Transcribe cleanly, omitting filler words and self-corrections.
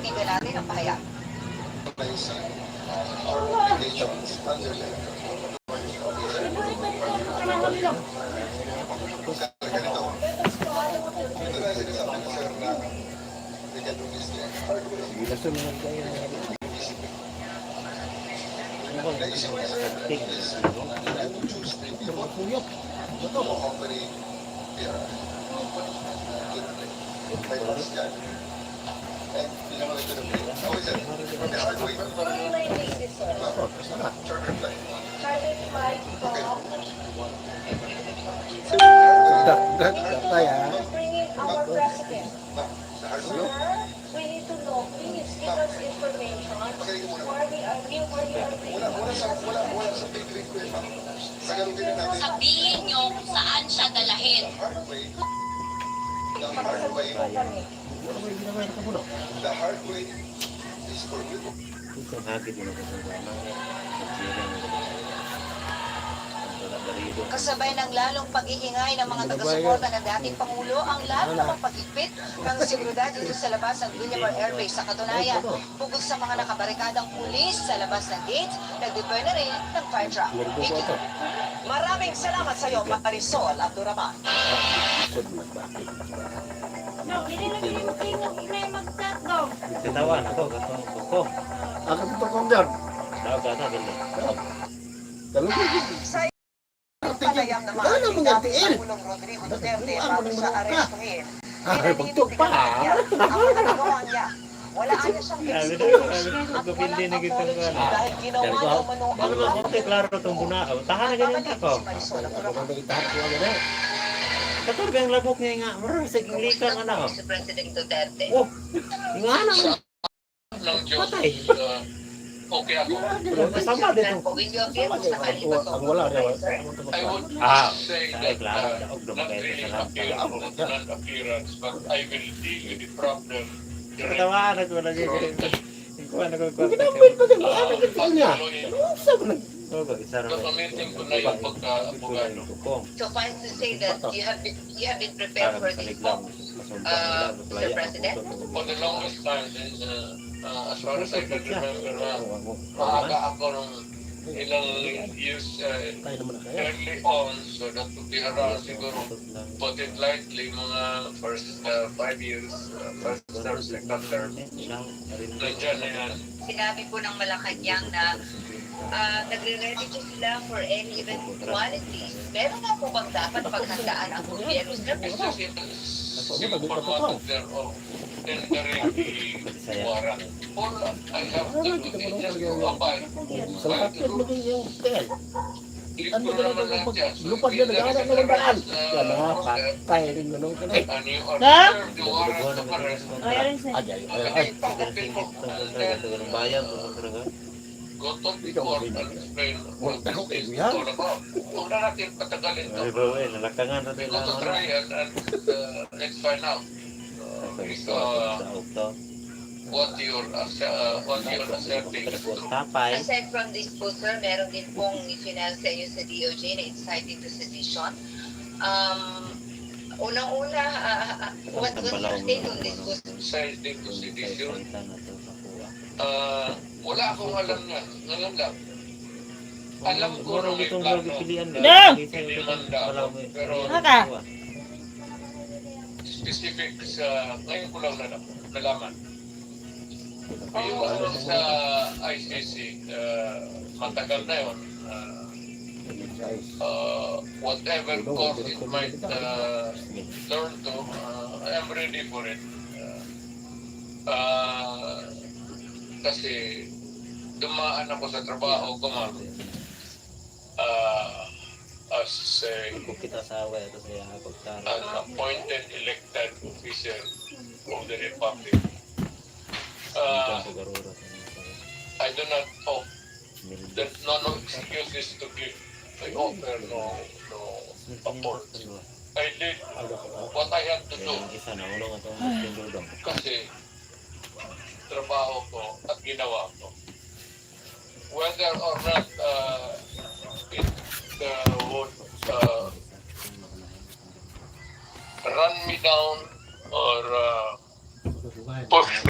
Pakinggan natin ang pahayag. Bringing our president. Sir, we need to know, please give us information where we are Sabihin nyo kung saan siya dalahin. Kasabay ng lalong paghihingay ng mga taga-suporta ng dating Pangulo ang lalo namang paghigpit ng seguridad dito sa labas ng Villamar Air Base. Sa katunayan, bukod sa mga nakabarikadang pulis sa labas ng gate, nag-deploy na rin ng fire truck. Maraming salamat sa iyo, Marisol Abduraman. No, hindi na yung mag-tatdog. Katawan ako, katong ko. Ako ito kong dyan. Daw gata gani. Sa panayam naman ni dating Pangulong Rodrigo Duterte bago siya arestuhin. Pagtok pa. Ang nagawa niya, wala na siyang excuse at walang apology dahil ginawa niya umano Ano ba konti klaro tong bunao. Tahan na ganyan ako. Marisol Abduraman. Katong bang labok niya nga, maraming sige likan ano. Si President Duterte. Oh, nga na mo. ng Diyos, Patay. okay ako. Kasama dito. Will you appear kung sakali ba to? Ang wala rin. I would Ah, say ay, that klaro. not really non-appearance, but I will deal with the problem Katawa na ko lagi. Kuha na ko ko. Ginamit pa din. Ano ito niya? Saan mo Ogo, isa ra. Gagamitin ko na yung pagka-abogado. Suffice to say that you have been prepared for this book, Mr. President. For the longest time, since as far as I can remember, maaga ako ng ilang years early on, so that would be around siguro, put it lightly, mga first 5 years, first term, second term. Nandiyan na yan. Sinabi po ng Malacanang na nagre-ready po sila for any eventuality. Meron nga po bang dapat paghandaan ang gobyerno, Mr. It's President? just simple matter there of tendering the warrant. All I have to do is just to abide Sa lahat by the ng rules. maging yung tel. Ano Libre ba naman naman lang pag yan. lupad na nag-aaral na ng daan? Yan na, patay rin ganun ka na. And you observe the warrant of arrest. Bayan ko talaga. Go to the court and explain what this is all about. Huwag na natin patagalin Ay to. ba eh, nalakagan na We rin go to trial and let's find out what you're asserting is true. Tapay. Aside from this po, sir, meron din pong i-finance sa inyo sa DOJ na inciting to sedition. Unang-una, what's your take on this po? Inciting to sedition. Wala akong alam yan. Ngayon lang. Alam ko na may plano. Pinimanda ako. Pero specific sa ngayon ko lang nalaman. Yung sa ICC, matagal na yun. Whatever course it might turn to, I'm ready for it. Kasi dumaan ako sa trabaho ko, ma'am. As Kung kita sa away ito sa pagkara. an appointed elected official of the Republic. I do not hope that no excuses to give. I offer no support. I did what I had to do Isa na ulo nga itong tindudong. kasi trabaho ko at ginawa ko. Whether or not it would run me down or push